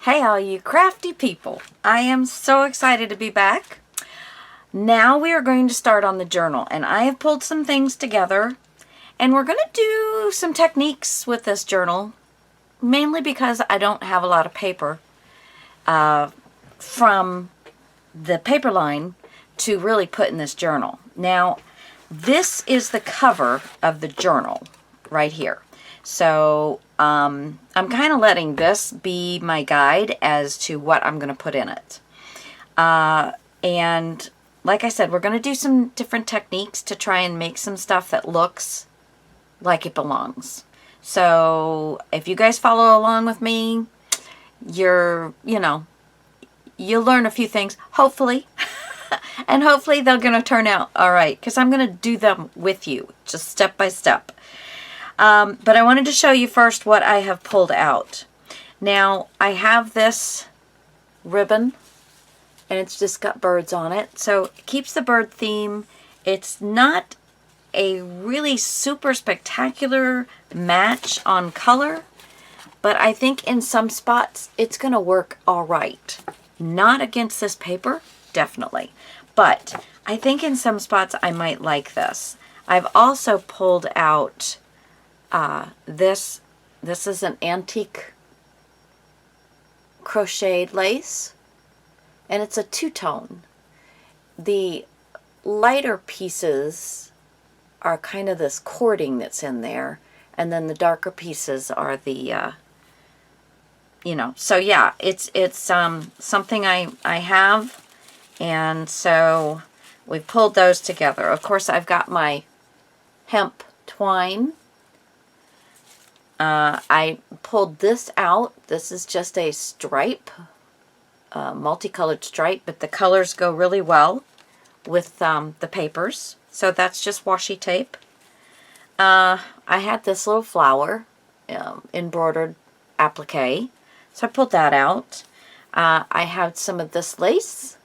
Hey all you crafty people, I am so excited to be back. Now we are going to start on the journal, and I have pulled some things together, and we're going to do some techniques with this journal, mainly because I don't have a lot of paper from the paper line to really put in this journal. Now, this is the cover of the journal right here. So I'm kind of letting this be my guide as to what I'm going to put in it. And like I said, we're going to do some different techniques to try and make some stuff that looks like it belongs. So if you guys follow along with me, you'll learn a few things, hopefully. And hopefully they're going to turn out all right, because I'm going to do them with you, just step by step. But I wanted to show you first what I have pulled out. Now, I have this ribbon, and it's just got birds on it. So it keeps the bird theme. It's not a really super spectacular match on color, but I think in some spots it's going to work all right. Not against this paper, definitely. But I think in some spots I might like this. I've also pulled out this is an antique crocheted lace, and it's a two-tone. The lighter pieces are kind of this cording that's in there, and then the darker pieces are the so yeah, it's something I have, and so we pulled those together. Of course, I've got my hemp twine. I pulled this out. This is just a stripe, multicolored stripe, but the colors go really well with the papers. So that's just washi tape. I had this little flower embroidered applique, so I pulled that out. I had some of this lace.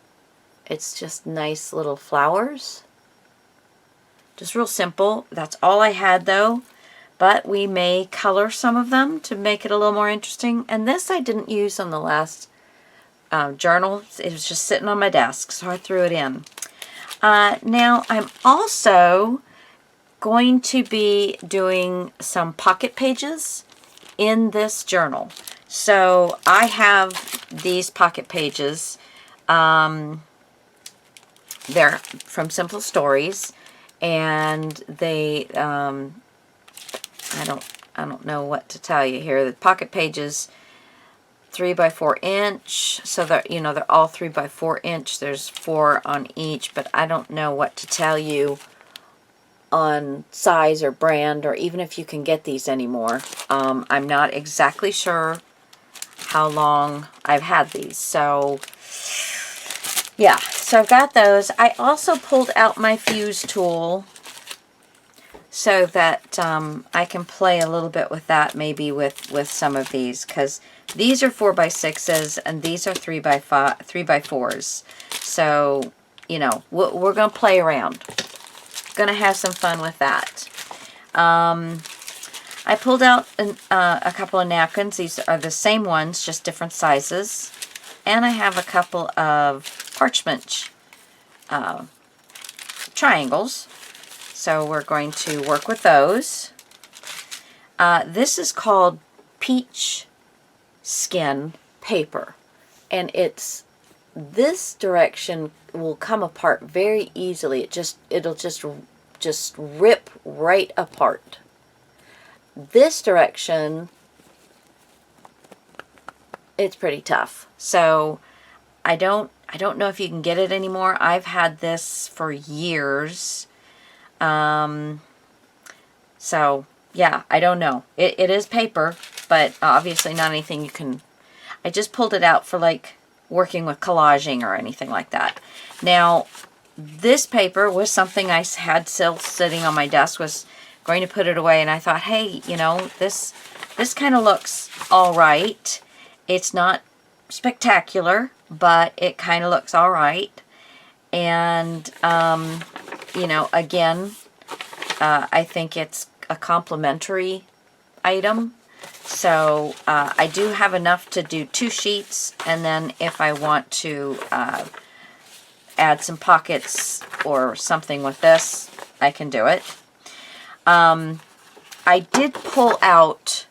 It's just nice little flowers. Just real simple. That's all I had though. But we may color some of them to make it a little more interesting. And this I didn't use on the last journal. It was just sitting on my desk, so I threw it in. Now I'm also going to be doing some pocket pages in this journal. So I have these pocket pages. They're from Simple Stories, and they I don't know what to tell you here. The pocket pages 3 by 4 inch, so that they're all 3 by 4 inch. There's 4 on each, but I don't know what to tell you on size or brand, or even if you can get these anymore. I'm not exactly sure how long I've had these. So yeah, so I've got those. I also pulled out my fuse tool so that I can play a little bit with that, maybe with some of these, because these are 4 by 6s and these are 3 by 4s. So, we're going to play around. Going to have some fun with that. I pulled out a couple of napkins. These are the same ones, just different sizes. And I have a couple of parchment triangles. So we're going to work with those. This is called peach skin paper, and this direction will come apart very easily. It'll just rip right apart. This direction, it's pretty tough. So I don't know if you can get it anymore. I've had this for years. So yeah, I don't know. It is paper, but obviously not anything you can. I just pulled it out for like working with collaging or anything like that. Now, this paper was something I had still sitting on my desk, was going to put it away, and I thought, hey, this kind of looks all right. It's not spectacular, but it kind of looks all right. And again, I think it's a complimentary item. So I do have enough to do 2 sheets, and then if I want to add some pockets or something with this, I can do it. I did pull out,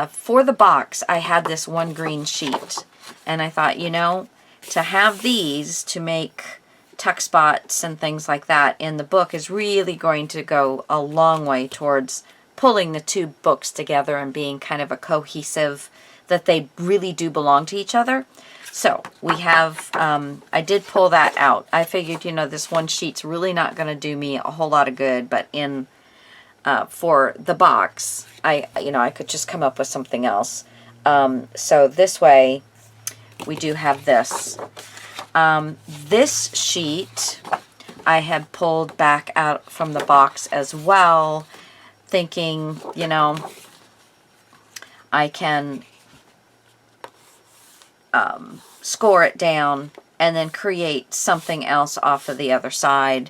for the box, I had this one green sheet, and I thought, you know, to have these to make tuck spots and things like that in the book is really going to go a long way towards pulling the 2 books together and being kind of a cohesive, that they really do belong to each other. So we have, I did pull that out. I figured, you know, this one sheet's really not going to do me a whole lot of good, but in for the box, I could just come up with something else. So this way, we do have this. This sheet I had pulled back out from the box as well, thinking, you know, I can score it down and then create something else off of the other side.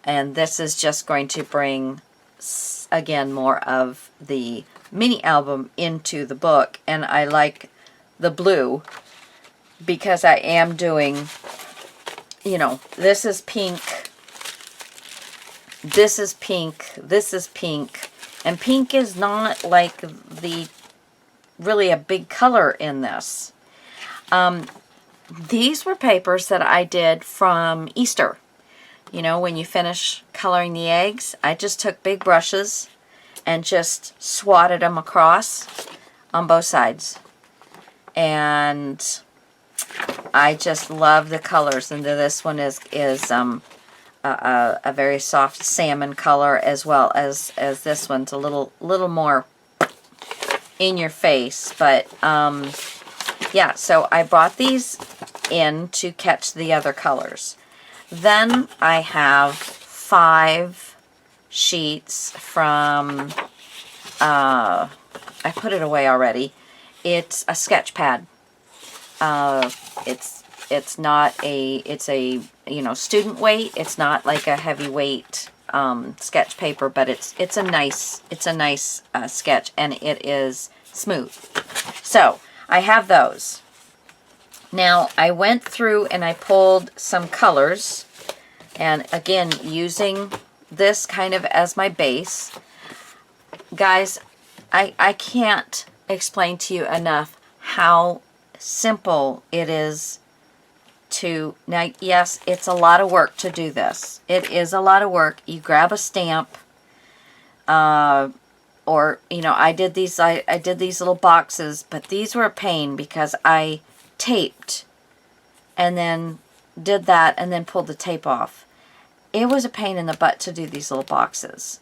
And this is just going to bring, again, more of the mini album into the book. And I like the blue because I am doing, you know, this is pink, this is pink, this is pink, and pink is not like the really a big color in this. These were papers that I did from Easter. You know, when you finish coloring the eggs, I just took big brushes and just swatted them across on both sides. And I just love the colors. And this one is a very soft salmon color, as well as this one's a little more in your face. But yeah, so I brought these in to catch the other colors. Then I have 5 sheets from, I put it away already. It's a sketch pad. It's not a, it's a, you know, student weight. It's not like a heavyweight sketch paper, but it's a nice sketch, and it is smooth. So I have those. Now I went through and I pulled some colors, and again, using this kind of as my base. Guys, I can't explain to you enough how simple it is to, now yes, it's a lot of work to do this. It is a lot of work. You grab a stamp, or, you know, I did these little boxes, but these were a pain because I taped and then did that and then pulled the tape off. It was a pain in the butt to do these little boxes.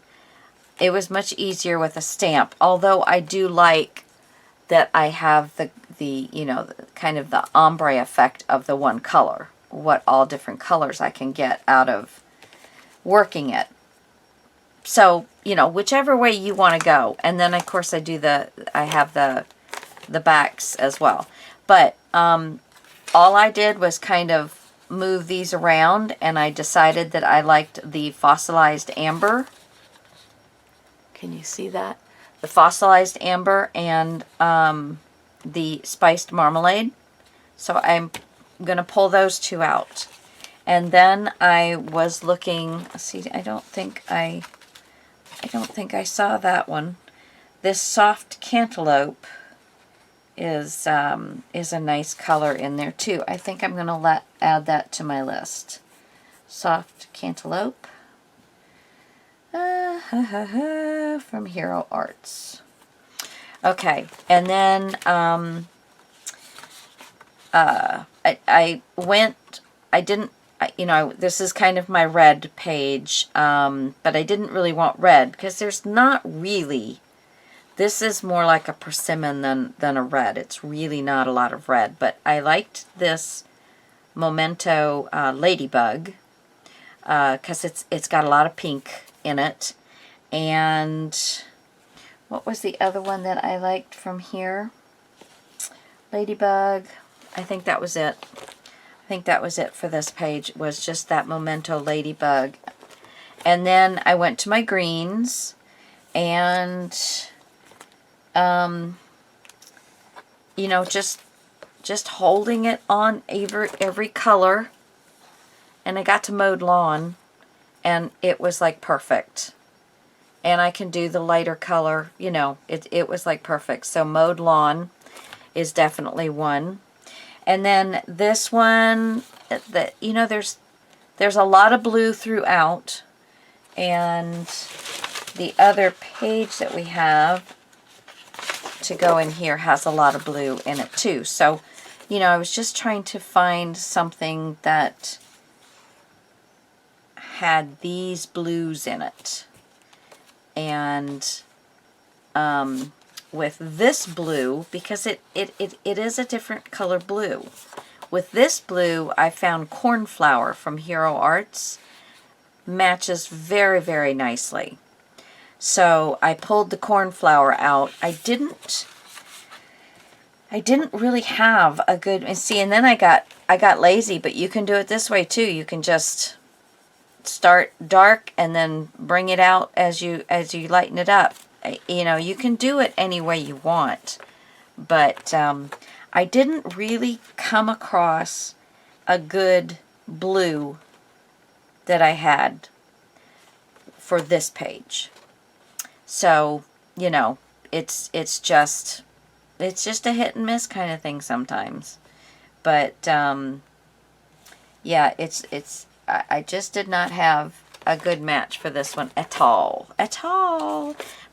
It was much easier with a stamp, although I do like that I have the you know, kind of the ombre effect of the one color, what all different colors I can get out of working it. So, you know, whichever way you want to go. And then of course I have the backs as well. But all I did was kind of move these around, and I decided that I liked the fossilized amber. Can you see that? The fossilized amber and the spiced marmalade. So I'm going to pull those 2 out. And then I was looking, let's see, I don't think I saw that one. This soft cantaloupe is a nice color in there too. I think I'm going to add that to my list. Soft cantaloupe. From Hero Arts. Okay, and then this is kind of my red page, but I didn't really want red because there's not really, this is more like a persimmon than a red. It's really not a lot of red, but I liked this Memento Ladybug because it's got a lot of pink in it. And what was the other one that I liked from here? Ladybug. I think that was it. I think that was it for this page, was just that Memento Ladybug. And then I went to my greens, and you know, just holding it on every color. And I got to mowed lawn, and it was like perfect. And I can do the lighter color, you know, it was like perfect. So mowed lawn is definitely one. And then this one, that, you know, there's a lot of blue throughout. And the other page that we have to go in here has a lot of blue in it too. So, you know, I was just trying to find something that had these blues in it. And with this blue, because it is a different color blue. With this blue, I found Cornflower from Hero Arts. Matches very, very nicely. So I pulled the Cornflower out. I didn't really have a good, and see, and then I got lazy, but you can do it this way too. You can just start dark and then bring it out as you lighten it up. You know, you can do it any way you want, but I didn't really come across a good blue that I had for this page. So, you know, it's just a hit and miss kind of thing sometimes. But yeah, I just did not have a good match for this one at all.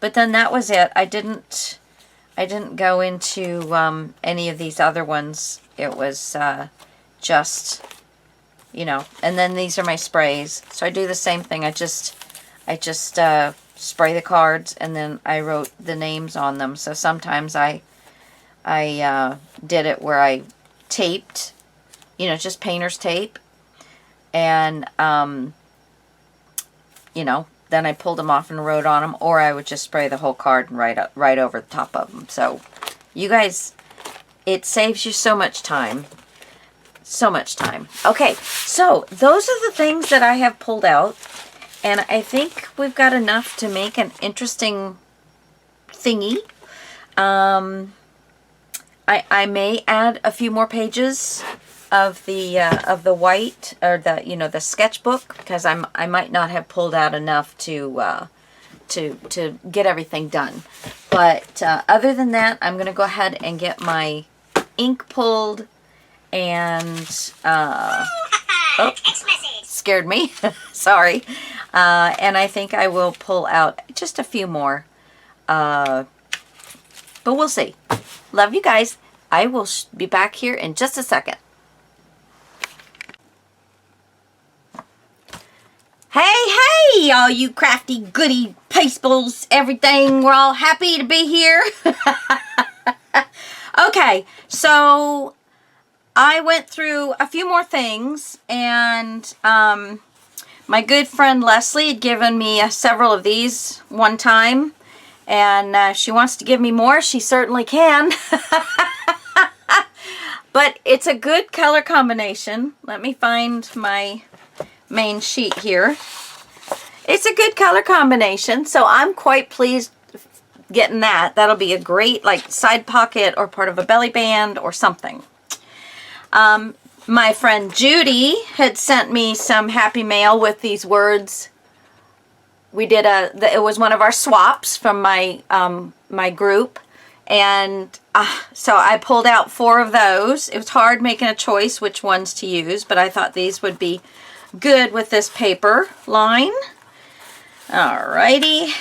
But then that was it. I didn't go into any of these other ones. It was just, you know, and then these are my sprays. So I do the same thing. I just spray the cards, and then I wrote the names on them. So sometimes I did it where I taped, you know, just painter's tape, and you know, then I pulled them off and wrote on them, or I would just spray the whole card and write over the top of them. So you guys, it saves you so much time. So much time. Okay, so those are the things that I have pulled out, and I think we've got enough to make an interesting thingy. I may add a few more pages of the white, or the, you know, the sketchbook, because I might not have pulled out enough to get everything done. But other than that, I'm gonna go ahead and get my ink pulled, and oh, scared me. Sorry. And I think I will pull out just a few more, but we'll see. Love you guys. I will be back here in just a second. Hey, all you crafty goody pasteballs, everything. We're all happy to be here. Okay, so I went through a few more things, and my good friend Leslie had given me several of these one time, and she wants to give me more. She certainly can. But it's a good color combination. Let me find my main sheet here. It's a good color combination, so I'm quite pleased getting that. That'll be a great, like, side pocket or part of a belly band or something. My friend Judy had sent me some happy mail with these words. We did it was one of our swaps from my my group, and so I pulled out 4 of those. It was hard making a choice which ones to use, but I thought these would be good with this paper line. Alrighty.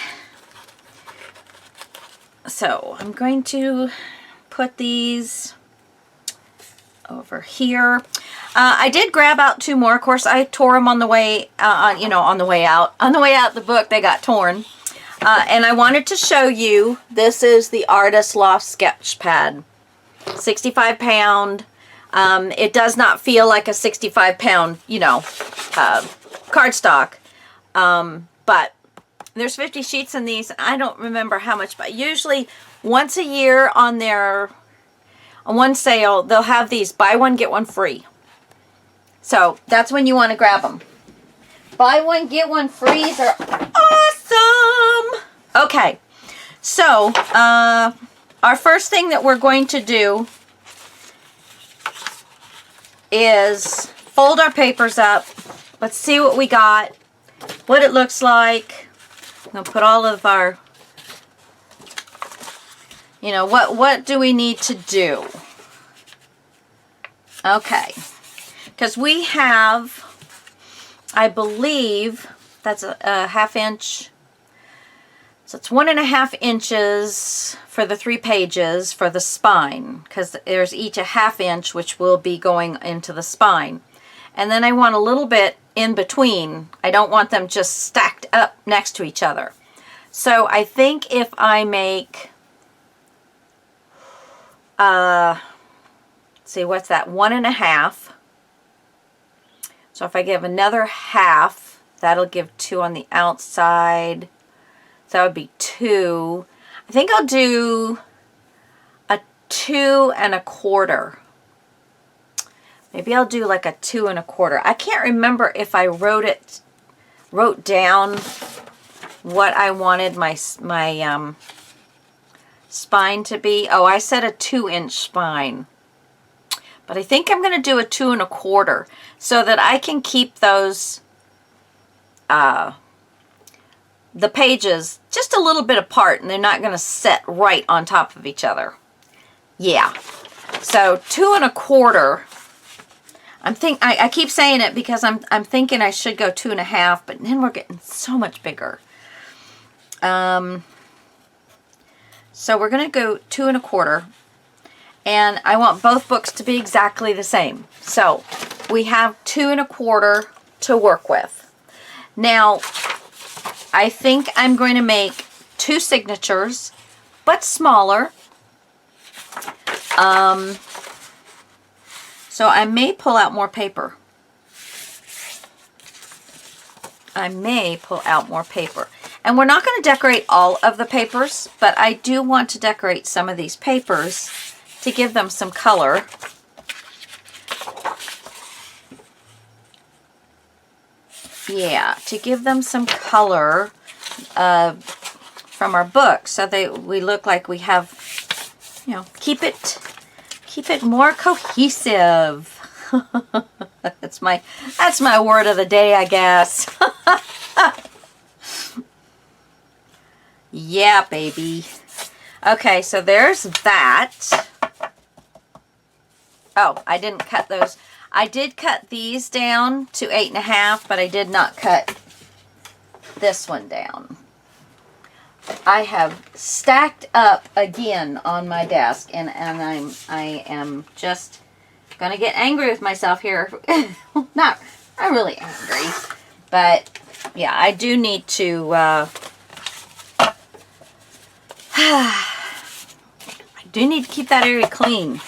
So I'm going to put these over here. I did grab out 2 more. Of course, I tore them on the way, you know, on the way out. On the way out the book, they got torn. And I wanted to show you, this is the Artist Loft sketch pad. 65 pound. It does not feel like a 65 pound, you know, cardstock. But there's 50 sheets in these. I don't remember how much, but usually once a year on one sale, they'll have these buy one, get one free. So that's when you want to grab them. Buy one, get one frees are awesome. Okay, so our first thing that we're going to do is fold our papers up. Let's see what we got, what it looks like. I'm going to put all of our, you know, what do we need to do? Okay, because we have, I believe, that's a ½ inch. So it's 1.5 inches for the 3 pages for the spine, because there's each a ½ inch, which will be going into the spine. And then I want a little bit in between. I don't want them just stacked up next to each other. So I think if I make, see, what's that? 1.5. So if I give another half, that'll give 2 on the outside. So that would be 2. I think I'll do a 2 1/4. Maybe I'll do like a 2 1/4. I can't remember if I wrote down what I wanted my spine to be. Oh, I said a 2-inch spine. But I think I'm going to do a 2 1/4 so that I can keep those the pages just a little bit apart, and they're not going to sit right on top of each other. Yeah. So 2 1/4. I keep saying it because I'm thinking I should go 2 1/2, but then we're getting so much bigger. So we're going to go 2 1/4, and I want both books to be exactly the same. So we have 2 1/4 to work with. Now, I think I'm going to make 2 signatures, but smaller. So I may pull out more paper. And we're not going to decorate all of the papers, but I do want to decorate some of these papers to give them some color. Yeah, to give them some color from our book, so we look like we have, you know, keep it more cohesive. That's my word of the day, I guess. Yeah, baby. Okay, so there's that. Oh, I didn't cut those. I did cut these down to 8 1/2, but I did not cut this one down. I have stacked up again on my desk, and I am just gonna get angry with myself here. not really angry, but yeah, I do need to I do need to keep that area clean.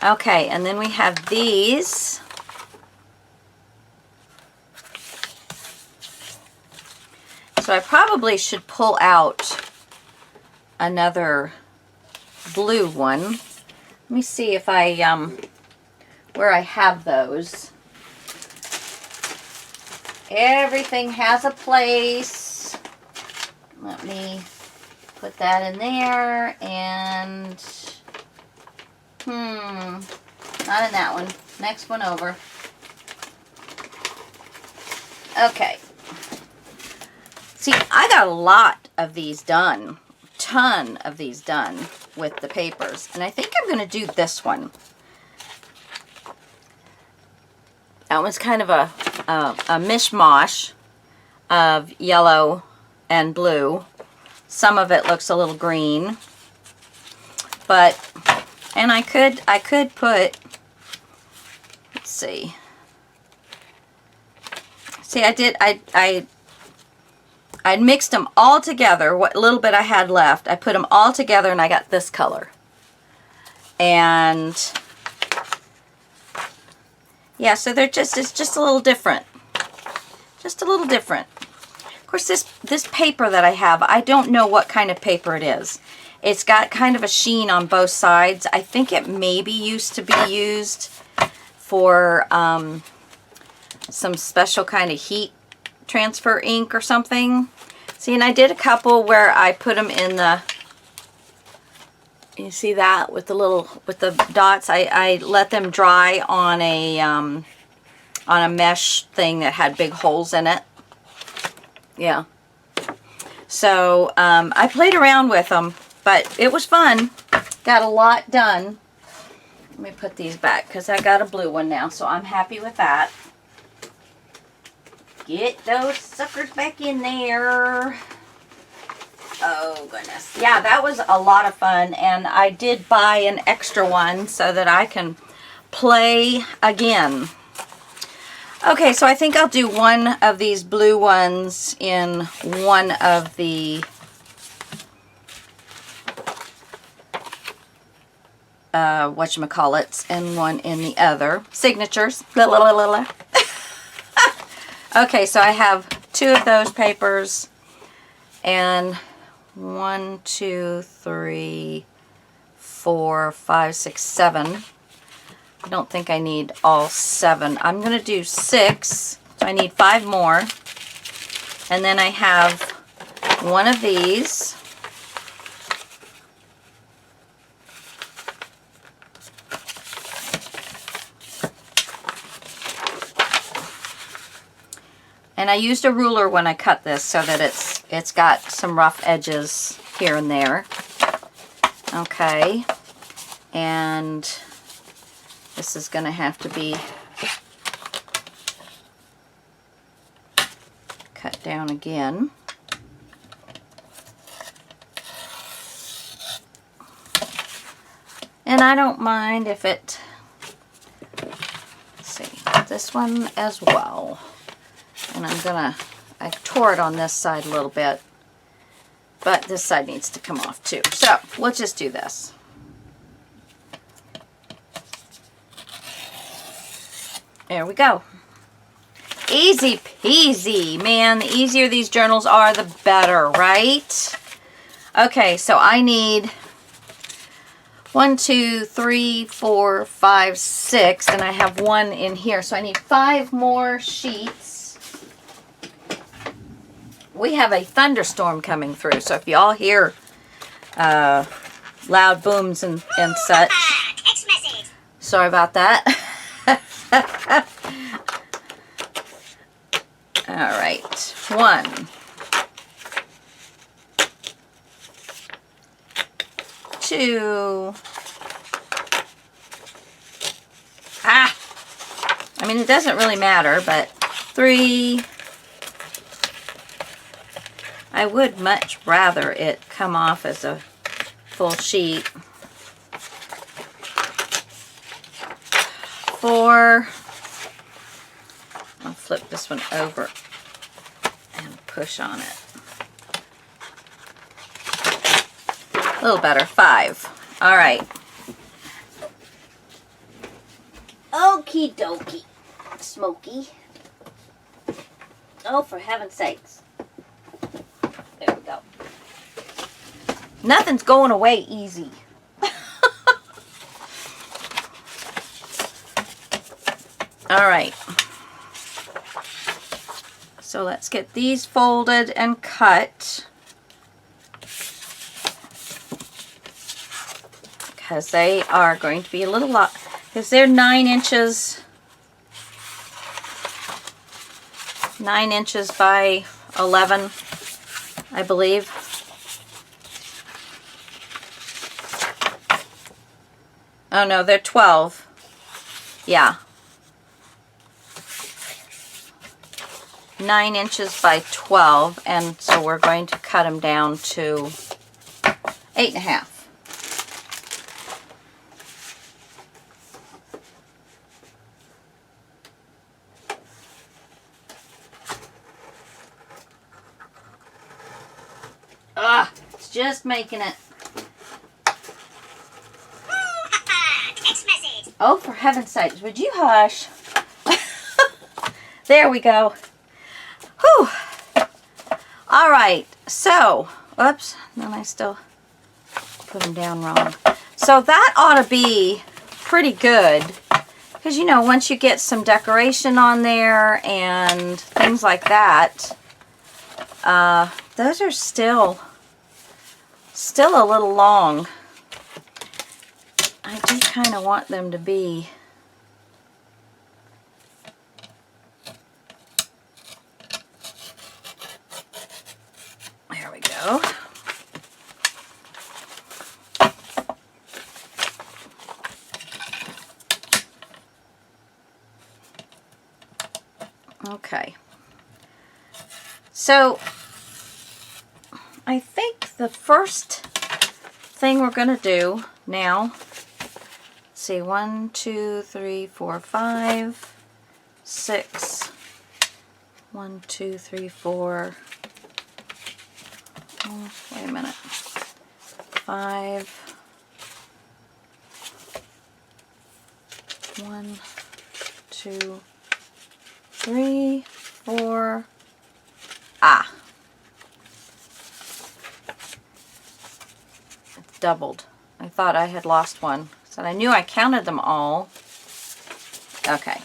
Okay, and then we have these. So I probably should pull out another blue one. Let me see if I, where I have those. Everything has a place. Let me put that in there, and not in that one. Next one over. Okay. See, I got a lot of these done. Ton of these done with the papers. And I think I'm going to do this one. That one's kind of a mishmash of yellow and blue. Some of it looks a little green. But, and I could put, let's see. See, I mixed them all together, what little bit I had left. I put them all together and I got this color. And yeah, so it's just a little different. Just a little different. Of course, this paper that I have, I don't know what kind of paper it is. It's got kind of a sheen on both sides. I think it maybe used to be used for some special kind of heat transfer ink or something. See, and I did a couple where I put them in the You see that with the dots? I let them dry on a mesh thing that had big holes in it. Yeah. So I played around with them, but it was fun. Got a lot done. Let me put these back because I got a blue one now, so I'm happy with that. Get those suckers back in there. Oh, goodness. Yeah, that was a lot of fun, and I did buy an extra one so that I can play again. Okay, so I think I'll do one of these blue ones in one of the whatchamacallits, and one in the other. Signatures. Blah, blah, blah, blah. Okay, so I have 2 of those papers, and 1, 2, 3, 4, 5, 6, 7. I don't think I need all 7. I'm going to do 6, so I need 5 more. And then I have one of these. And I used a ruler when I cut this so that it's got some rough edges here and there. Okay. And this is going to have to be cut down again. And I don't mind if it, let's see, this one as well. And I tore it on this side a little bit, but this side needs to come off too. So let's just do this. There we go. Easy peasy, man. The easier these journals are, the better, right? Okay, so I need 1, 2, 3, 4, 5, 6, and I have 1 in here. So I need 5 more sheets. We have a thunderstorm coming through, so if y'all hear loud booms and such, sorry about that. All right, 1, 2. I mean, it doesn't really matter, but 3. I would much rather it come off as a full sheet. 4. I'll flip this one over and push on it. A little better. 5. All right. Okie dokie, Smokey. Oh, for heaven's sakes. There we go. Nothing's going away easy. All right. So let's get these folded and cut, because they are going to be a little lot, because they're 9 inches. 9 inches by 11, I believe. Oh no, they're 12. Yeah. 9 inches by 12, and so we're going to cut them down to 8.5. It's just making it. Text message. Oh, for heaven's sakes, would you hush? There we go. Whew. All right, so, oops, then I still put them down wrong. So that ought to be pretty good, because, you know, once you get some decoration on there and things like that, those are still a little long. I do kind of want them to be there we go. Okay. So I think the first thing we're going to do now, let's see, 1, 2, 3, 4, 5, 6, 1, 2, 3, 4, oh, wait a minute, 5, 1, 2, 3, 4, it's doubled. I thought I had lost one. So I knew I counted them all. Okay.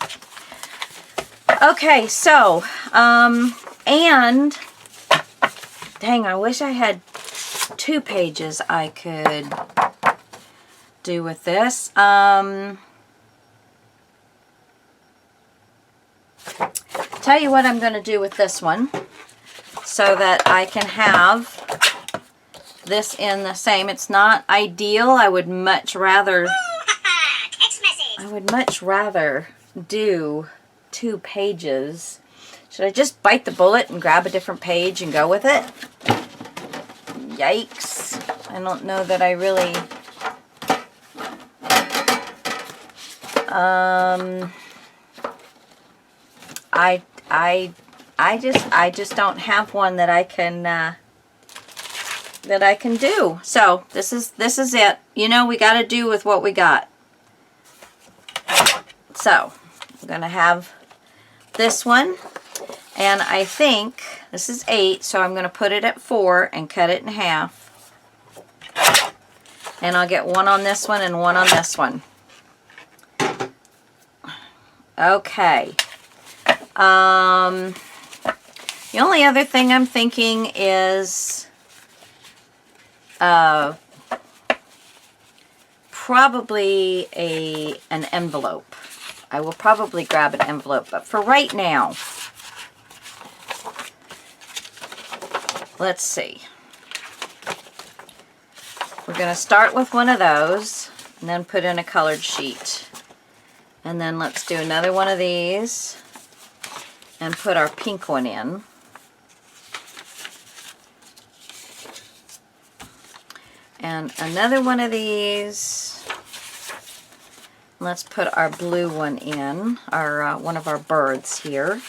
Okay, so, and, dang, I wish I had 2 pages I could do with this. Tell you what I'm going to do with this one so that I can have this in the same. It's not ideal. I would much rather do 2 pages. Should I just bite the bullet and grab a different page and go with it? Yikes. I don't know that I really I just don't have one that I can do. So this is it. You know, we got to do with what we got. So I'm gonna have this one, and I think this is 8, so I'm gonna put it at 4 and cut it in half. And I'll get one on this one and one on this one. Okay. The only other thing I'm thinking is probably an envelope. I will probably grab an envelope, but for right now, let's see. We're going to start with one of those and then put in a colored sheet. And then let's do another one of these and put our pink one in. And another one of these. Let's put our blue one in, our one of our birds here.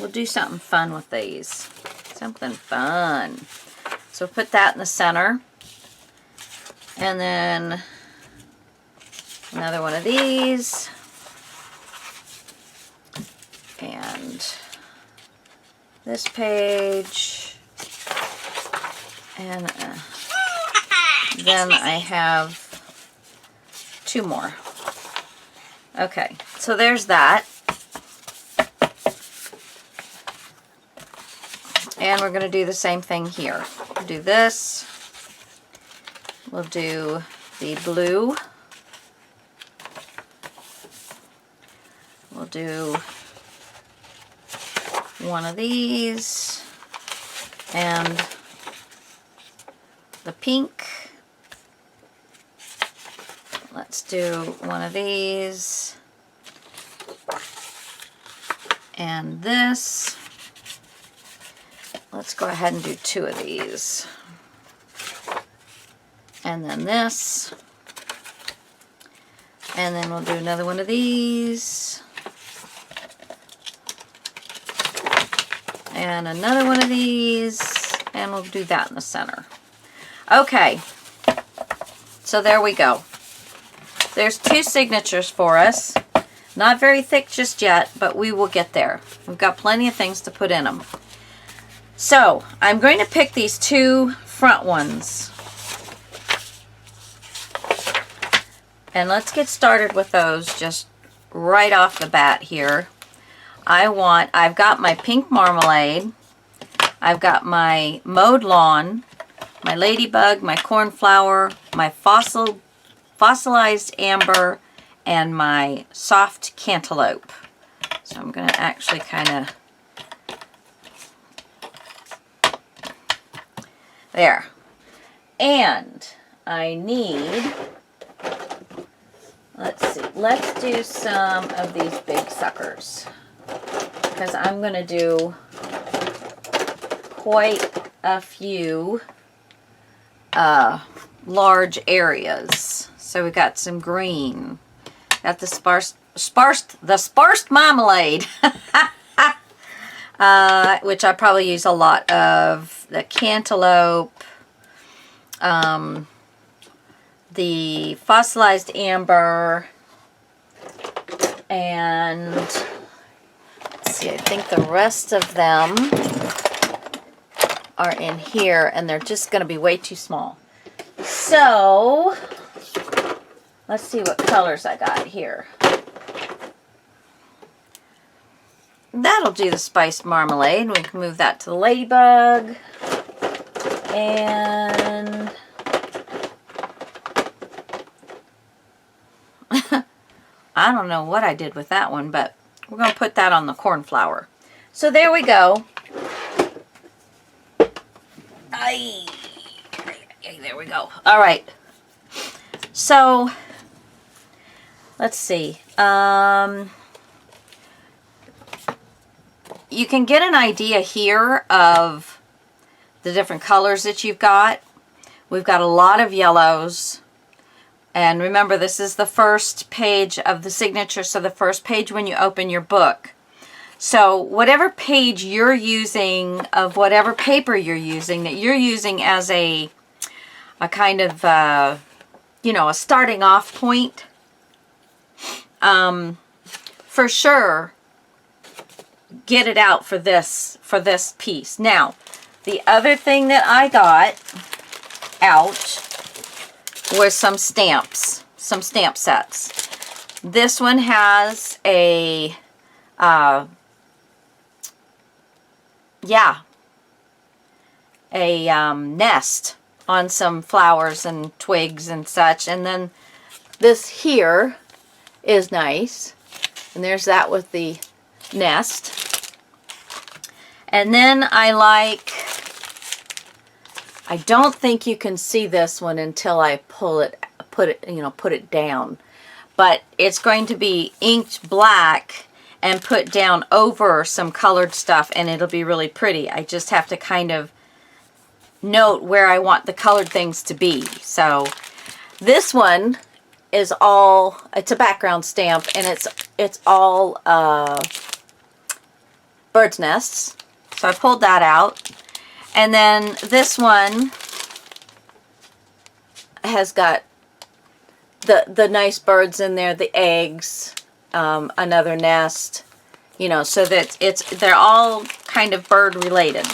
We'll do something fun with these. Something fun. So put that in the center. And then another one of these. And this page. And then I have 2 more. Okay, so there's that. And we're going to do the same thing here. We'll do this. We'll do the blue. We'll do one of these. And the pink. Let's do one of these. And this. Let's go ahead and do 2 of these. And then this. And then we'll do another one of these. And another one of these. And we'll do that in the center. Okay. So there we go. There's 2 signatures for us. Not very thick just yet, but we will get there. We've got plenty of things to put in them. So, I'm going to pick these 2 front ones. And let's get started with those just right off the bat here. I've got my pink marmalade. I've got my mowed lawn, my ladybug, my cornflower, my fossilized amber, and my soft cantaloupe. So I'm going to actually kind of, there. And I need, let's see, let's do some of these big suckers, because I'm going to do quite a few large areas. So we got some green, got the sparsed marmalade, which I probably use a lot of, the cantaloupe, the fossilized amber, and let's see, I think the rest of them are in here, and they're just going to be way too small. So let's see what colors I got here. That'll do the spiced marmalade. We can move that to the ladybug. And I don't know what I did with that one, but we're going to put that on the cornflower. So there we go. There we go. All right. So let's see. You can get an idea here of the different colors that you've got. We've got a lot of yellows. And remember, this is the first page of the signature, so the first page when you open your book. So whatever page you're using, of whatever paper you're using, that you're using as a kind of, you know, a starting off point, for sure, get it out for this piece. Now, the other thing that I got out was some stamps, some stamp sets. This one has a, nest on some flowers and twigs and such. And then this here is nice. And there's that with the nest. And then I don't think you can see this one until I put it down. But it's going to be inked black and put down over some colored stuff, and it'll be really pretty. I just have to kind of note where I want the colored things to be. So this one is all, it's a background stamp, and it's all bird's nests. So I pulled that out. And then this one has got the nice birds in there, the eggs, another nest, you know, so that they're all kind of bird related.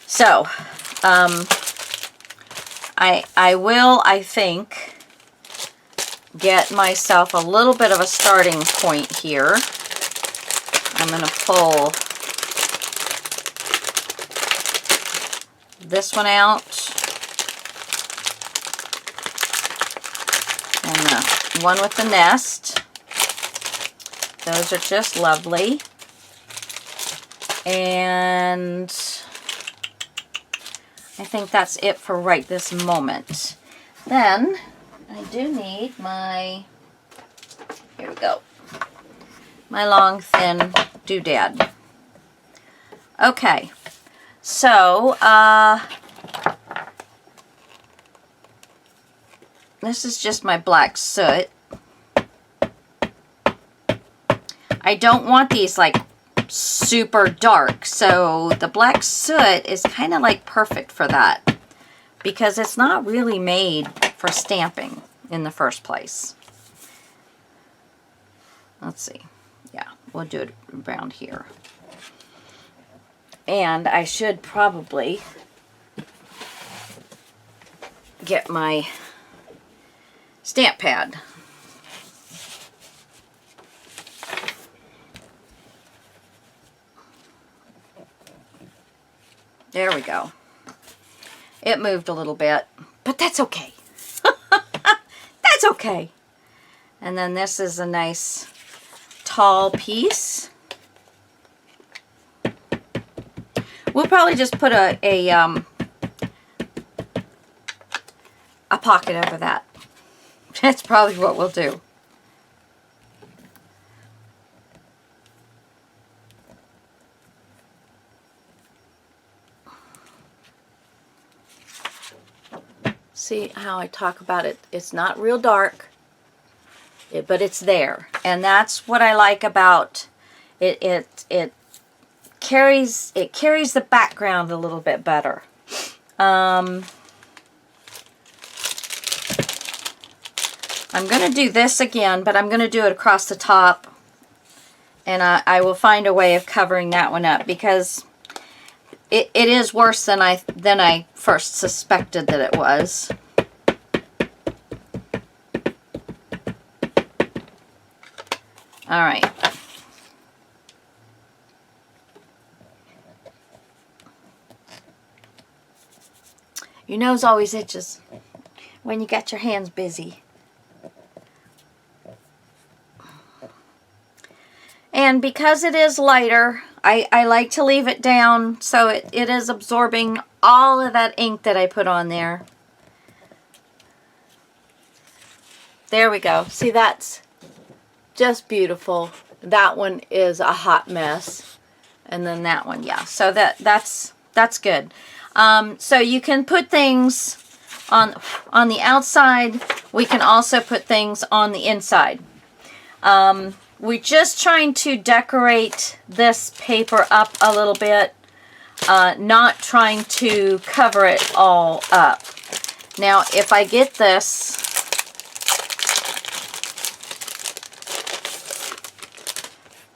So, I will, I think, get myself a little bit of a starting point here. I'm going to pull this one out, and the one with the nest. Those are just lovely. And I think that's it for right this moment. Then I do need my, here we go, my long thin doodad. Okay. So, this is just my black soot. I don't want these like super dark, so the black soot is kind of like perfect for that, because it's not really made for stamping in the first place. Let's see. Yeah, we'll do it around here. And I should probably get my stamp pad. There we go. It moved a little bit, but that's okay. That's okay. And then this is a nice tall piece. We'll probably just put a pocket over that. That's probably what we'll do. See how I talk about it? It's not real dark, but it's there. And that's what I like about it. It carries the background a little bit better. I'm going to do this again, but I'm going to do it across the top. And I will find a way of covering that one up, because it is worse than I first suspected that it was. All right. Your nose always itches when you got your hands busy. And because it is lighter, I like to leave it down so it is absorbing all of that ink that I put on there. There we go. See, that's just beautiful. That one is a hot mess. And then that one, yeah. So that's good. So you can put things on the outside. We can also put things on the inside. We're just trying to decorate this paper up a little bit, not trying to cover it all up. Now, if I get this,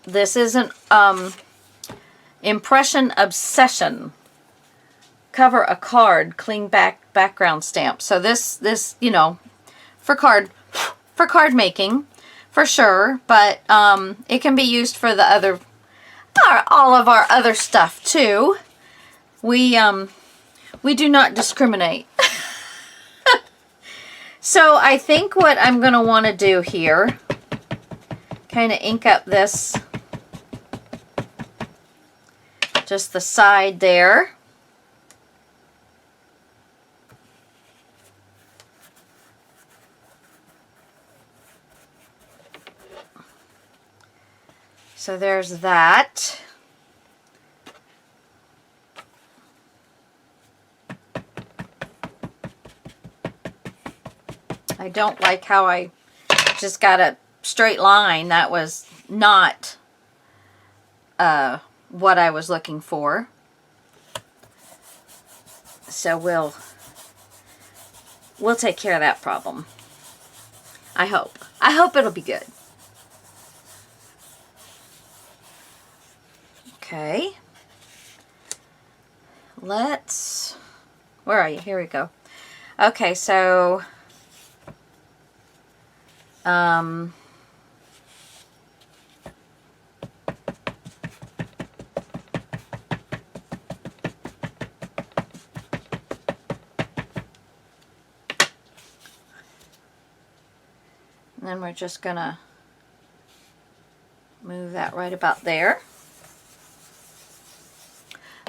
this is an Impression Obsession. Cover a card, clean background stamp. So this, you know, for card making. For sure, but it can be used for the all of our other stuff too. We do not discriminate. So I think what I'm going to want to do here, kind of ink up this, just the side there. So there's that. I don't like how I just got a straight line. That was not what I was looking for. So we'll take care of that problem. I hope. I hope it'll be good. Okay, where are you? Here we go. Okay, so, then we're just gonna move that right about there.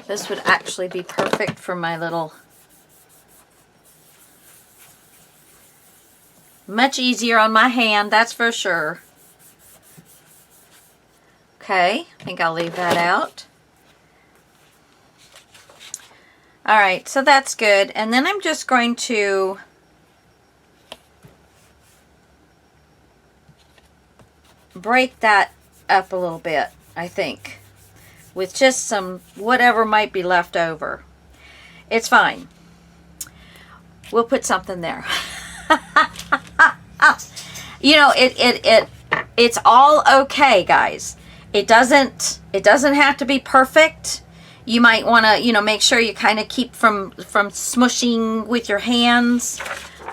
This would actually be perfect for my little, much easier on my hand, that's for sure. Okay, I think I'll leave that out. Alright, so that's good. And then I'm just going to break that up a little bit, I think, with just some whatever might be left over. It's fine. We'll put something there. You know, it's all okay, guys. It doesn't have to be perfect. You might want to, you know, make sure you kind of keep from smushing with your hands,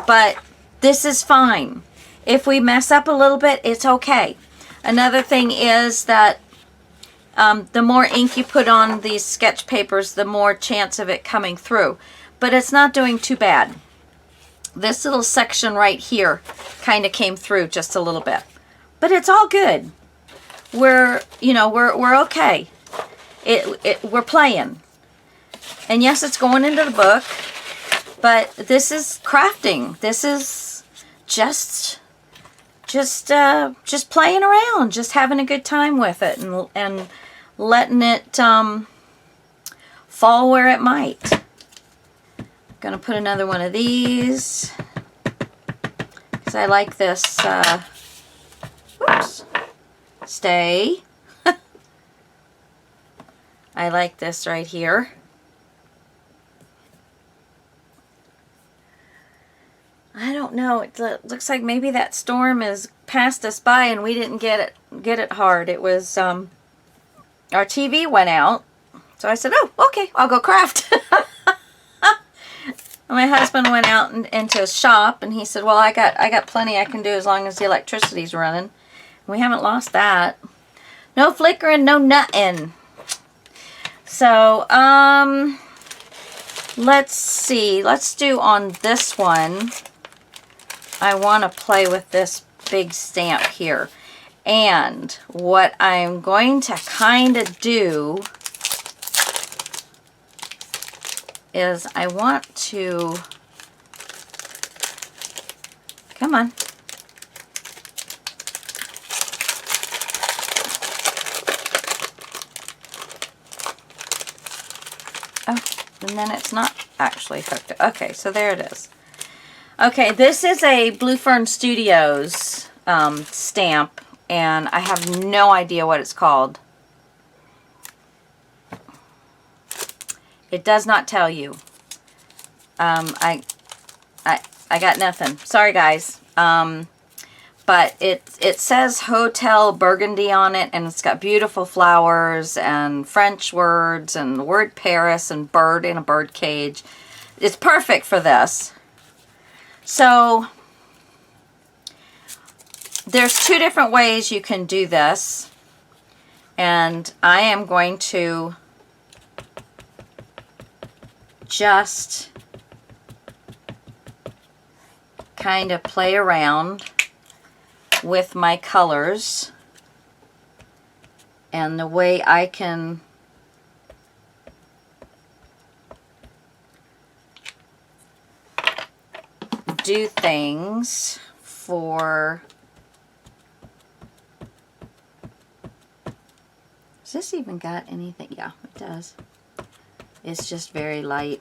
but this is fine. If we mess up a little bit, it's okay. Another thing is that the more ink you put on these sketch papers, the more chance of it coming through. but it's not doing too bad. This little section right here kind of came through just a little bit, but it's all good. We're okay. We're playing. And yes, it's going into the book, but this is crafting. This is just playing around, just having a good time with it, and letting it fall where it might. I'm gonna put another one of these because I like this. Oops, stay. I like this right here. I don't know. It looks like maybe that storm has passed us by and we didn't get it hard. It was our TV went out, so I said, "Oh, okay, I'll go craft." My husband went out into his shop, and he said, "Well, I got plenty I can do as long as the electricity's running." We haven't lost that. No flickering, no nothing. So let's see. Let's do on this one. I want to play with this big stamp here. And what I'm going to kind of do is I want to, come on. Oh, and then it's not actually hooked. Okay, so there it is. Okay, this is a Blue Fern Studios stamp, and I have no idea what it's called. It does not tell you. I got nothing. Sorry, guys. But it says Hotel Burgundy on it, and it's got beautiful flowers and French words and the word Paris and bird in a bird cage. It's perfect for this. So there's two different ways you can do this, and I am going to just kind of play around with my colors and the way I can do things for... Has this even got anything? Yeah, it does. It's just very light.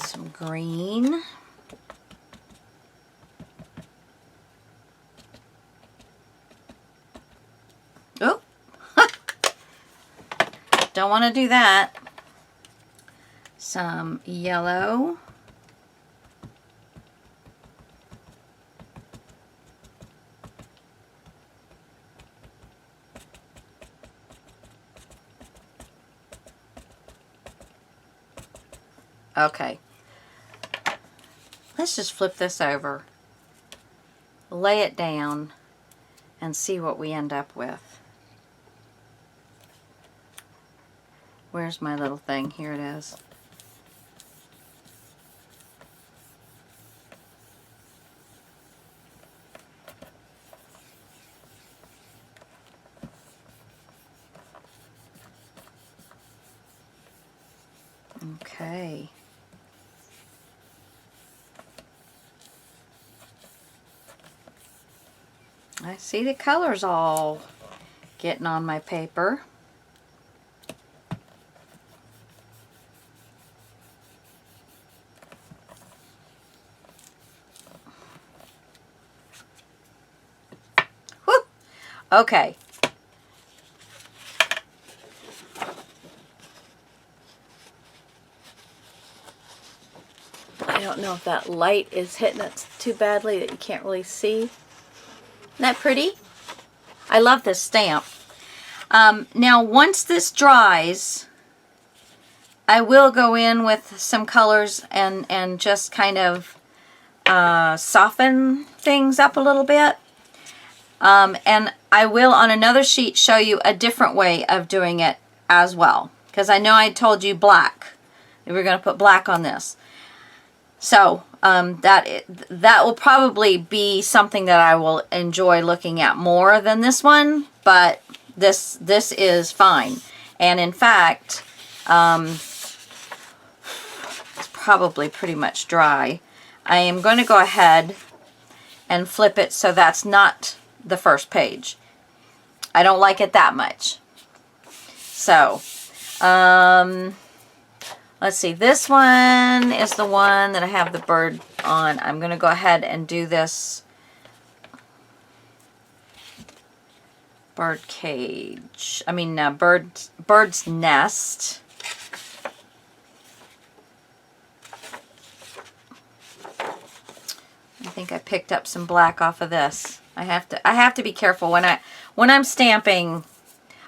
Some green. Oh, don't want to do that. Some yellow. Okay. Let's just flip this over, lay it down, and see what we end up with. Where's my little thing? Here it is. Okay. I see the colors all getting on my paper. Whew. Okay. I don't know if that light is hitting it too badly that you can't really see. Isn't that pretty? I love this stamp. Now once this dries, I will go in with some colors and just kind of soften things up a little bit. And I will on another sheet show you a different way of doing it as well. Because I know I told you black. We're going to put black on this. So that will probably be something that I will enjoy looking at more than this one. But this is fine. And in fact, it's probably pretty much dry. I am going to go ahead and flip it so that's not the first page. I don't like it that much. So, let's see. This one is the one that I have the bird on. I'm going to go ahead and do this bird cage. I mean, bird's nest. I think I picked up some black off of this. I have to be careful when I'm stamping.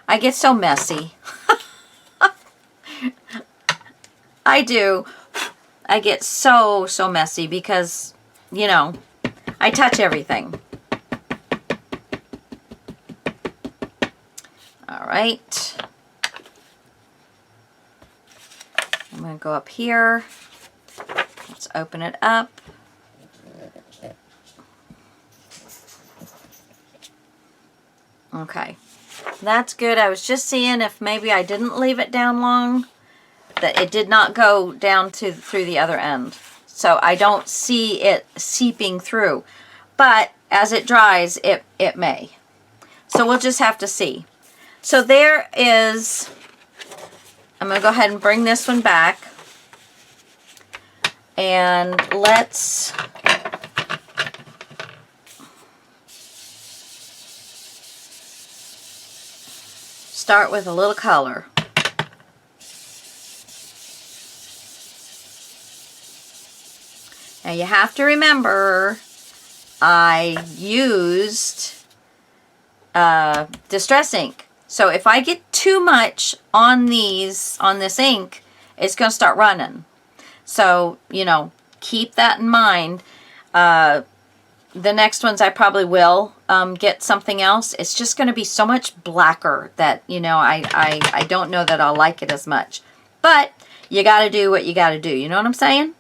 I get so messy. I do. I get so messy because, you know, I touch everything. All right. I'm going to go up here. Let's open it up. Okay, that's good. I was just seeing if maybe I didn't leave it down long, that it did not go down through the other end. So I don't see it seeping through. But as it dries, it may. So we'll just have to see. So there is, I'm going to go ahead and bring this one back. And let's start with a little color. Now you have to remember I used distress ink. So if I get too much on this ink, it's going to start running. So, you know, keep that in mind. The next ones I probably will get something else. It's just going to be so much blacker that, you know, I don't know that I'll like it as much. But you got to do what you got to do. You know what I'm saying?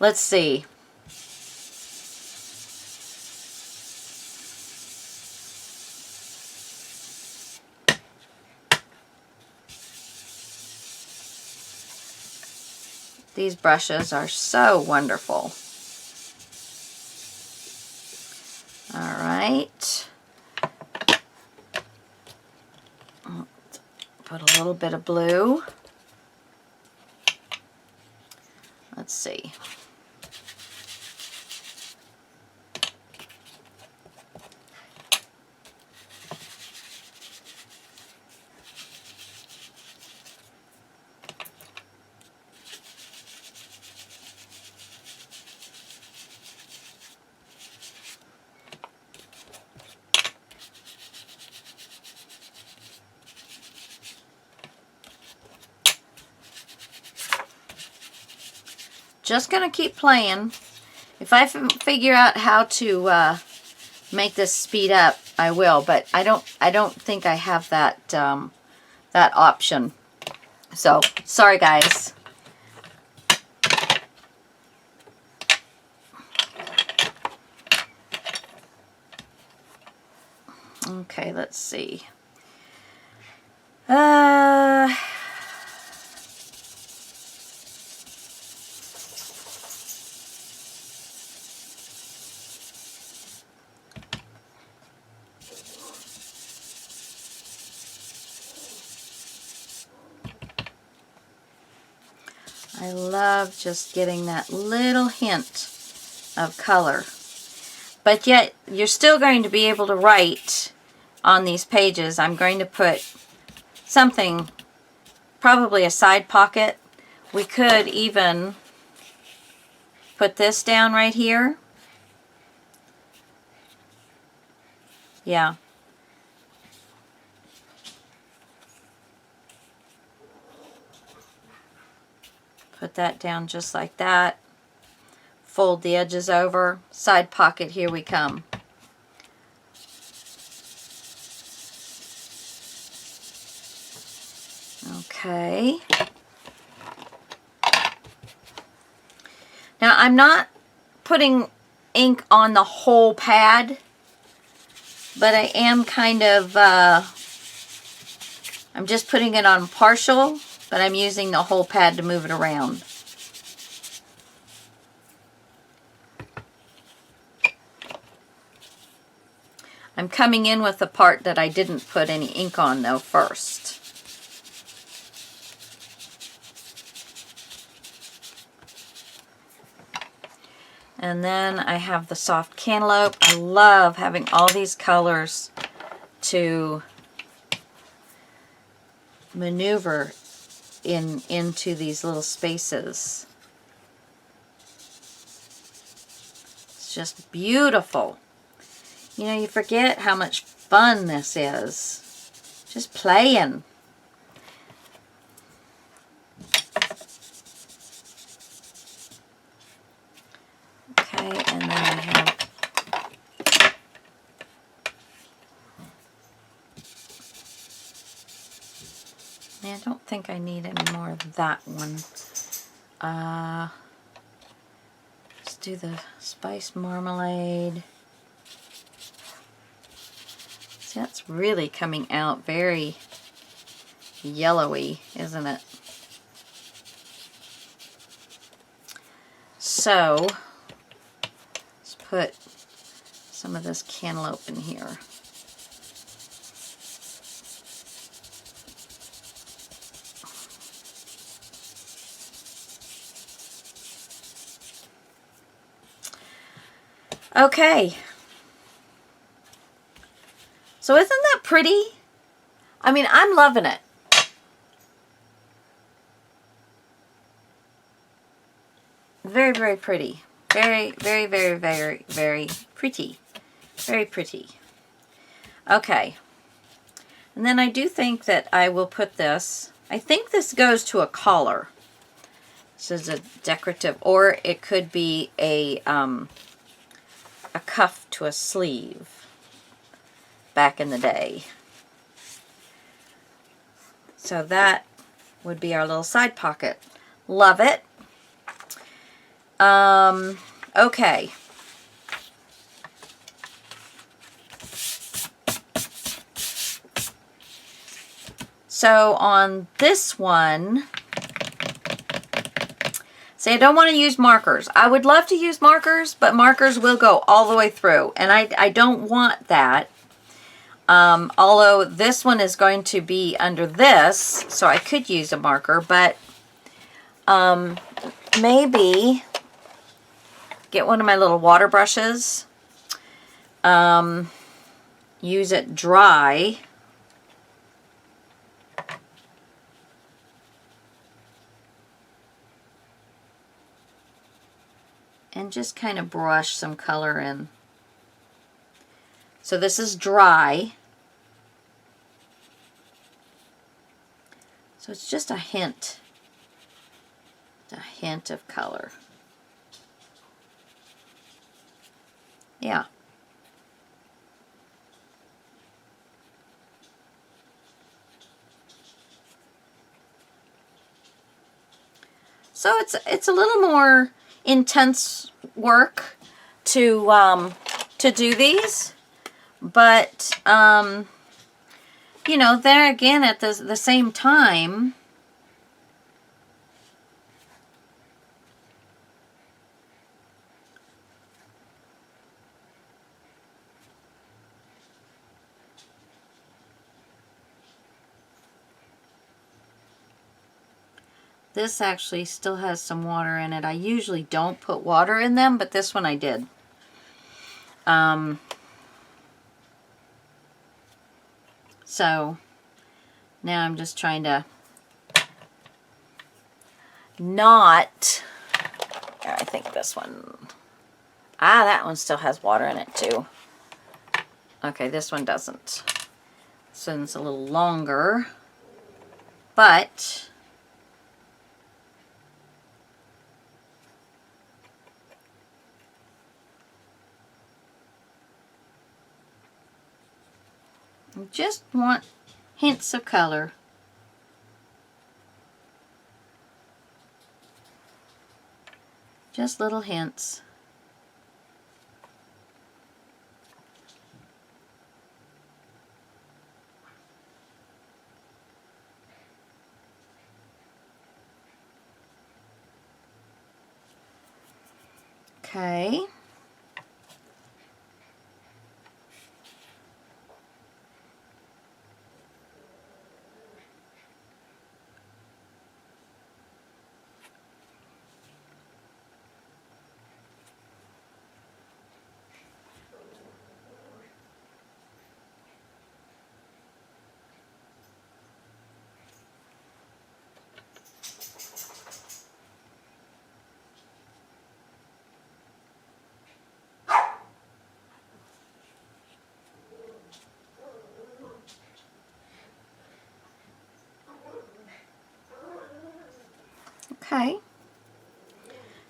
Let's see. These brushes are so wonderful. All right. Put a little bit of blue. Let's see. Just gonna keep playing. If I figure out how to make this speed up, I will. But I don't think I have that that option. So sorry, guys. Okay, let's see. I love just getting that little hint of color. But yet, you're still going to be able to write on these pages. I'm going to put something, probably a side pocket. We could even put this down right here. Yeah. Put that down just like that. Fold the edges over. Side pocket, here we come. Okay. Now I'm not putting ink on the whole pad, but I am kind of, I'm just putting it on partial, but I'm using the whole pad to move it around. I'm coming in with the part that I didn't put any ink on though first. And then I have the soft cantaloupe. I love having all these colors to maneuver into these little spaces. It's just beautiful. You know, you forget how much fun this is. Just playing. Okay, and then I have I don't think I need any more of that one. Let's do the spice marmalade. See, that's really coming out very yellowy, isn't it? So, let's put some of this cantaloupe in here. Okay. So isn't that pretty? I mean, I'm loving it. Very, very pretty. Very, very, very, very, very pretty. Very pretty. Okay. And then I do think that I will put this, I think this goes to a collar. This is a decorative, or it could be a cuff to a sleeve back in the day. So that would be our little side pocket. Love it. Okay. So on this one, say I don't want to use markers. I would love to use markers, but markers will go all the way through, and I don't want that. Although this one is going to be under this, so I could use a marker, but maybe get one of my little water brushes, use it dry, and just kind of brush some color in. So this is dry. So it's just a hint of color. Yeah. So it's a little more intense work to do these, but you know, there again at the same time, this actually still has some water in it. I usually don't put water in them, but this one I did. So now I'm just trying to not, I think this one, that one still has water in it too. Okay, this one doesn't. This one's a little longer, but I just want hints of color. Just little hints. Okay. Okay.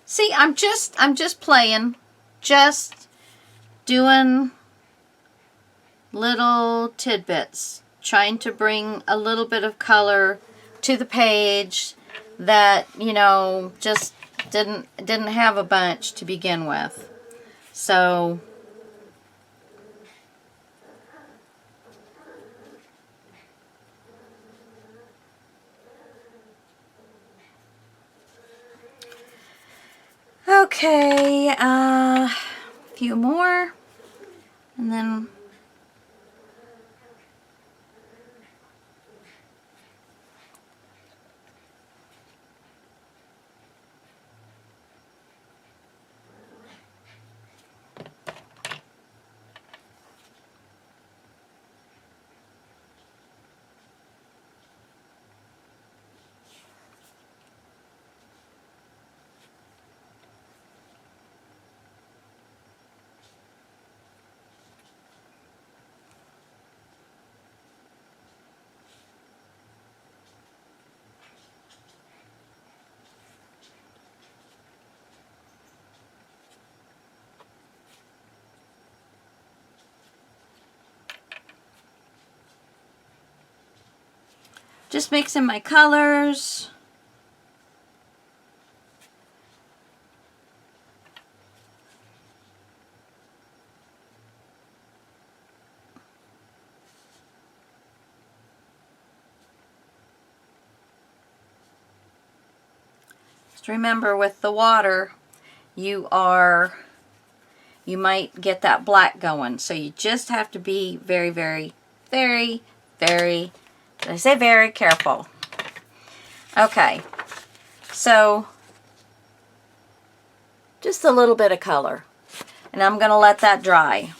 See, I'm just playing, just doing little tidbits, trying to bring a little bit of color to the page that, you know, just didn't have a bunch to begin with. So okay, a few more, and then just mixing my colors. Just remember, with the water, you might get that black going. So you just have to be very, very, very, very, did I say very careful? Okay, so just a little bit of color. And I'm going to let that dry.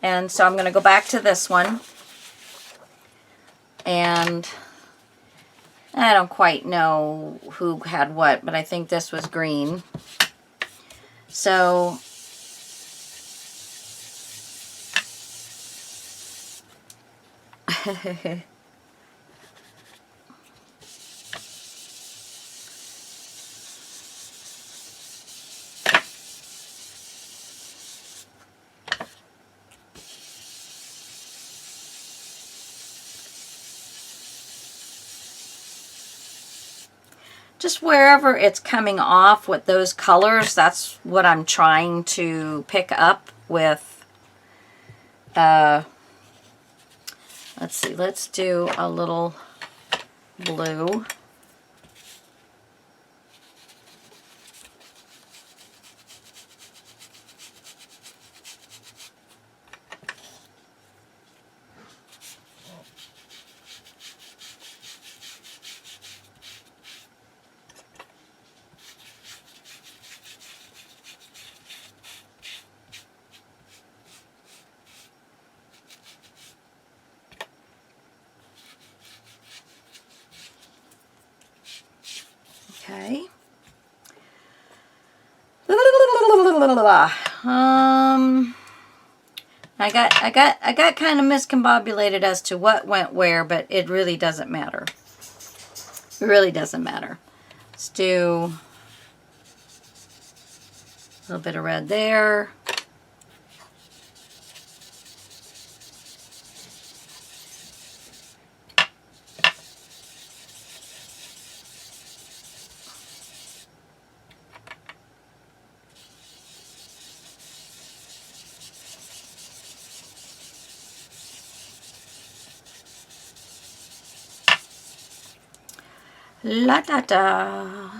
And so I'm going to go back to this one. And I don't quite know who had what, but I think this was green. So just wherever it's coming off with those colors, that's what I'm trying to pick up with. Let's see, let's do a little blue. Okay. I got kind of miscombobulated as to what went where, but it really doesn't matter. It really doesn't matter. Let's do a little bit of red there. La da da.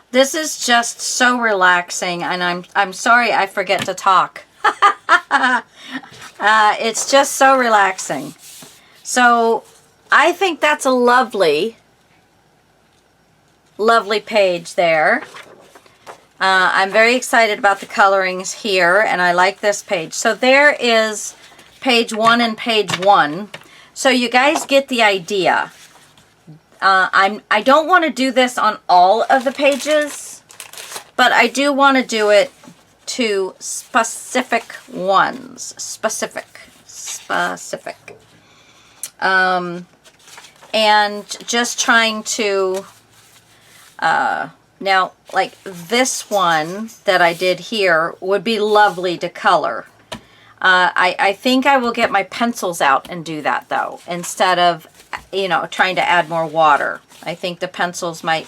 This is just so relaxing, and I'm sorry I forget to talk. It's just so relaxing. So I think that's a lovely, lovely page there. I'm very excited about the colorings here, and I like this page. So there is page 1 and page 1. So you guys get the idea. I don't want to do this on all of the pages, but I do want to do it to specific ones. Specific. And just trying to, now, like this one that I did here would be lovely to color. I think I will get my pencils out and do that though, instead of, you know, trying to add more water. I think the pencils might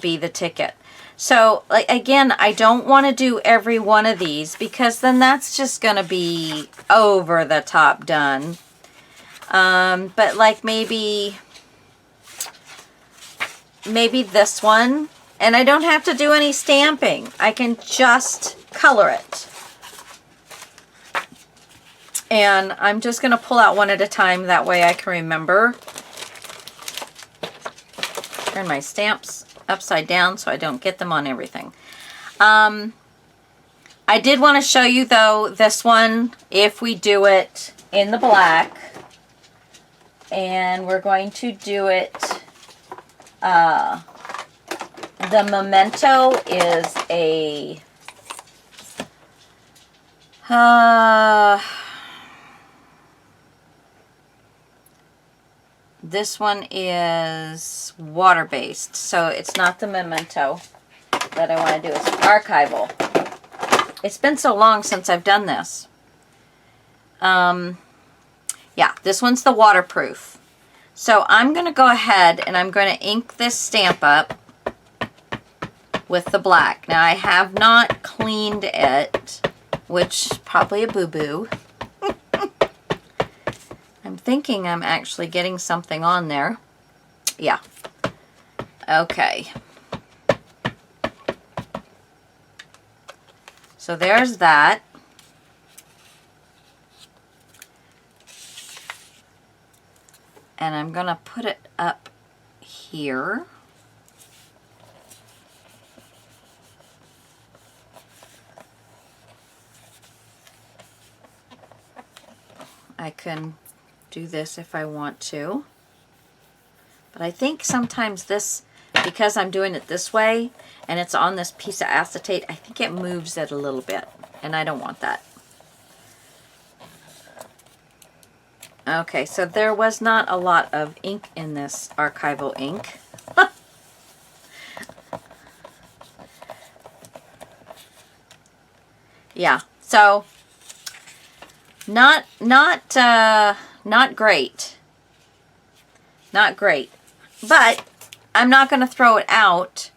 be the ticket. So, like, again, I don't want to do every one of these because then that's just going to be over the top done. But like maybe this one, and I don't have to do any stamping. I can just color it. And I'm just going to pull out one at a time, that way I can remember. Turn my stamps upside down so I don't get them on everything. I did want to show you though this one, if we do it in the black. And we're going to do it, the memento is a, this one is water-based, so it's not the memento that I want to do. It's archival. It's been so long since I've done this. Yeah, this one's the waterproof. So I'm going to go ahead and I'm going to ink this stamp up with the black. Now I have not cleaned it, which probably a boo-boo. I'm thinking I'm actually getting something on there. Yeah. Okay. So there's that. And I'm going to put it up here. I can do this if I want to. But I think sometimes this, because I'm doing it this way and it's on this piece of acetate, I think it moves it a little bit. And I don't want that. Okay, so there was not a lot of ink in this archival ink. Yeah, so not great. Not great. But I'm not going to throw it out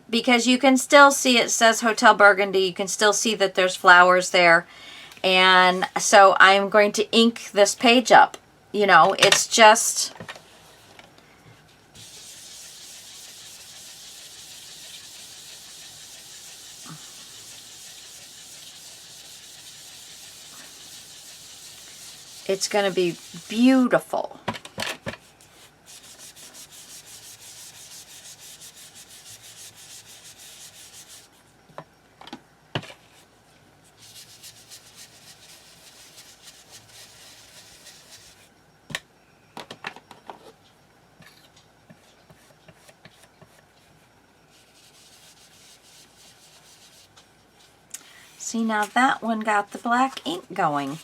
because you can still see it says Hotel Burgundy. You can still see that there's flowers there. And so I'm going to ink this page up. You know, it's just... It's going to be beautiful. See, now that one got the black ink going.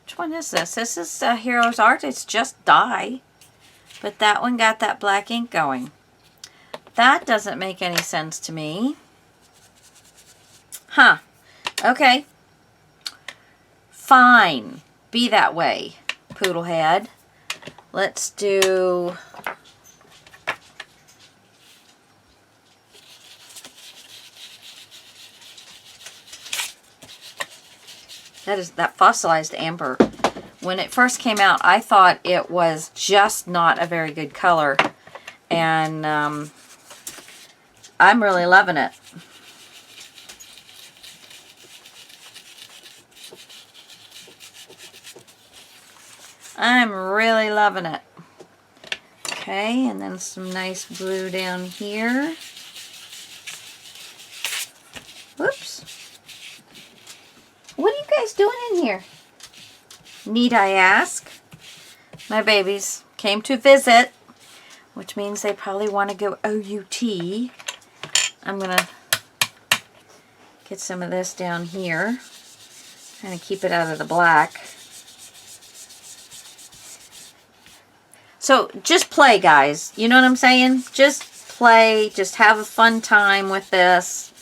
Which one is this? This is Heroes Art. It's just dye. But that one got that black ink going. That doesn't make any sense to me. Huh. Okay. Fine. Be that way, Poodlehead. Let's do... that fossilized amber. When it first came out, I thought it was just not a very good color. And I'm really loving it. I'm really loving it. Okay, and then some nice blue down here. Whoops. What are you guys doing in here? Need I ask? My babies came to visit, which means they probably want to go OUT. I'm going to get some of this down here. Kind of keep it out of the black. So just play, guys. You know what I'm saying? Just play. Just have a fun time with this.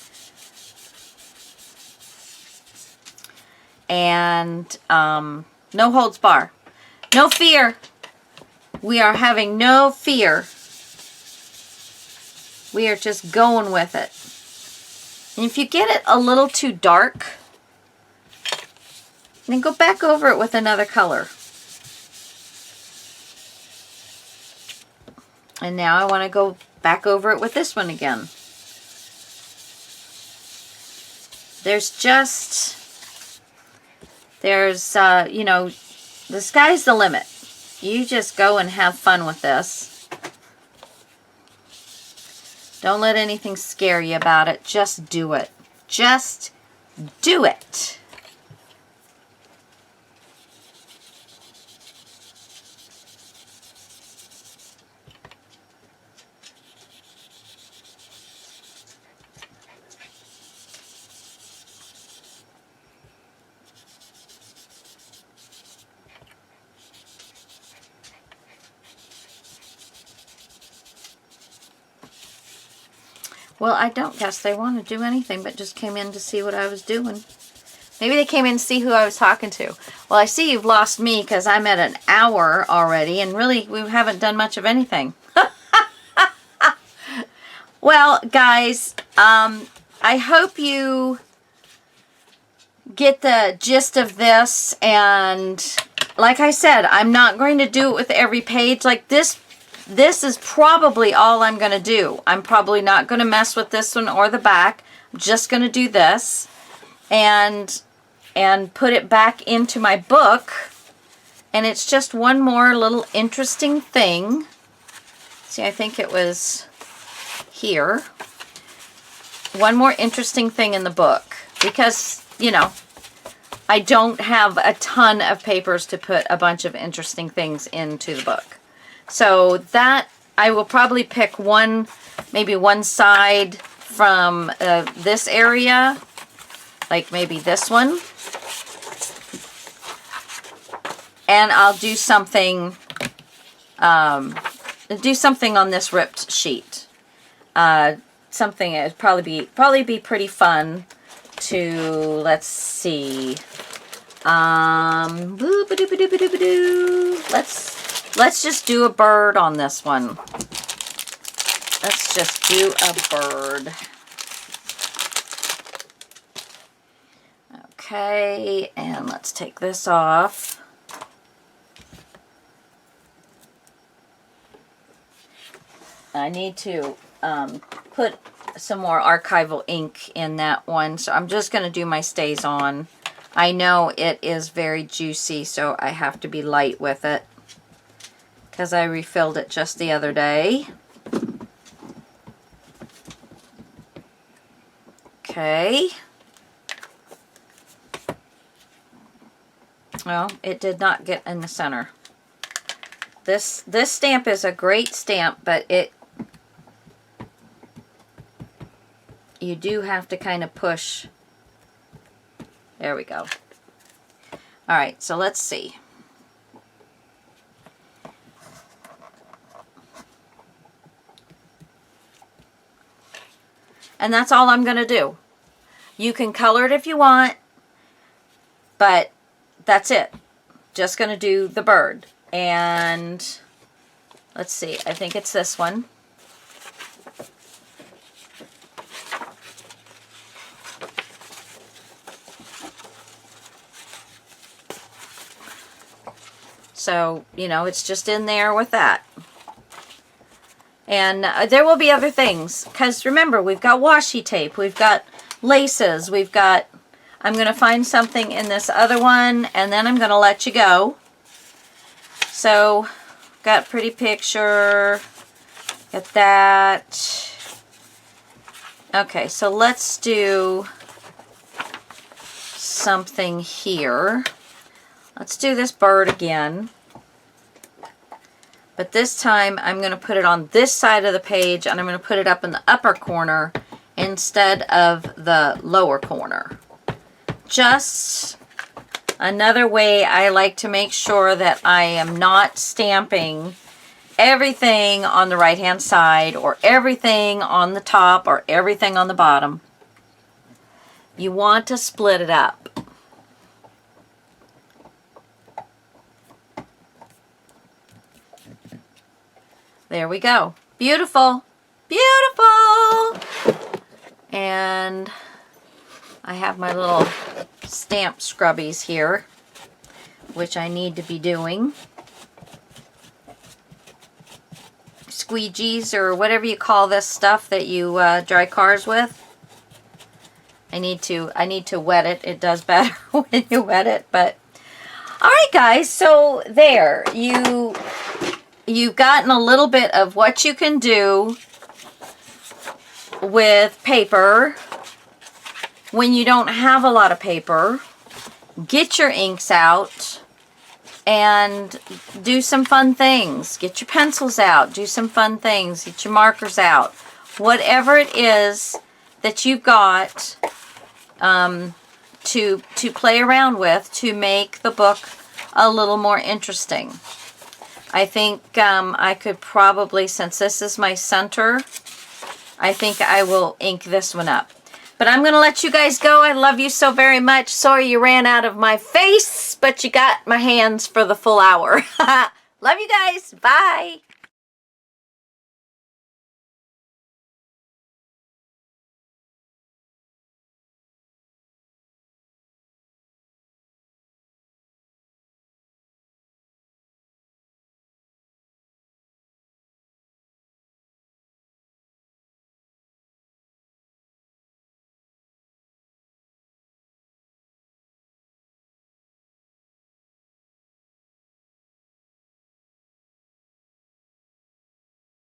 And no holds bar. No fear. We are having no fear. We are just going with it. And if you get it a little too dark, then go back over it with another color. And now I want to go back over it with this one again. You know, the sky's the limit. You just go and have fun with this. Don't let anything scare you about it. Just do it. Just do it. Well, I don't guess they want to do anything, but just came in to see what I was doing. Maybe they came in to see who I was talking to. Well, I see you've lost me because I'm at an hour already, and really, we haven't done much of anything. Well, guys, I hope you get the gist of this, and like I said, I'm not going to do it with every page like this. This is probably all I'm going to do. I'm probably not going to mess with this one or the back. I'm just going to do this and put it back into my book. And it's just one more little interesting thing. See, I think it was here. One more interesting thing in the book. Because, you know, I don't have a ton of papers to put a bunch of interesting things into the book. So that, I will probably pick maybe one side from this area, like maybe this one. And I'll do something on this ripped sheet. Something that would probably be pretty fun to, let's see. Let's just do a bird on this one. Let's just do a bird. Okay, and let's take this off. I need to put some more archival ink in that one, so I'm just going to do my stays on. I know it is very juicy, so I have to be light with it, because I refilled it just the other day. Okay. Well, it did not get in the center. This stamp is a great stamp, but you do have to kind of push There we go. All right, so let's see. And that's all I'm going to do. You can color it if you want, but that's it. Just going to do the bird. And let's see, I think it's this one. So, you know, it's just in there with that. And there will be other things. Because remember, we've got washi tape. We've got laces. We've got... I'm going to find something in this other one. And then I'm going to let you go. So, got pretty picture. Got that. Okay, so let's do something here. Let's do this bird again. But this time I'm going to put it on this side of the page and I'm going to put it up in the upper corner instead of the lower corner. Just another way I like to make sure that I am not stamping everything on the right hand side or everything on the top or everything on the bottom. You want to split it up. There we go. Beautiful. Beautiful. And I have my little stamp scrubbies here, which I need to be doing. Squeegees or whatever you call this stuff that you dry cars with. I need to wet it. It does better when you wet it, but all right guys, so there you've gotten a little bit of what you can do with paper when you don't have a lot of paper. Get your inks out and do some fun things. Get your pencils out, do some fun things, get your markers out. Whatever it is that you've got to play around with to make the book a little more interesting. I think I could probably, since this is my center, I think I will ink this one up. But I'm going to let you guys go. I love you so very much. Sorry you ran out of my face, but you got my hands for the full hour. Love you guys. Bye.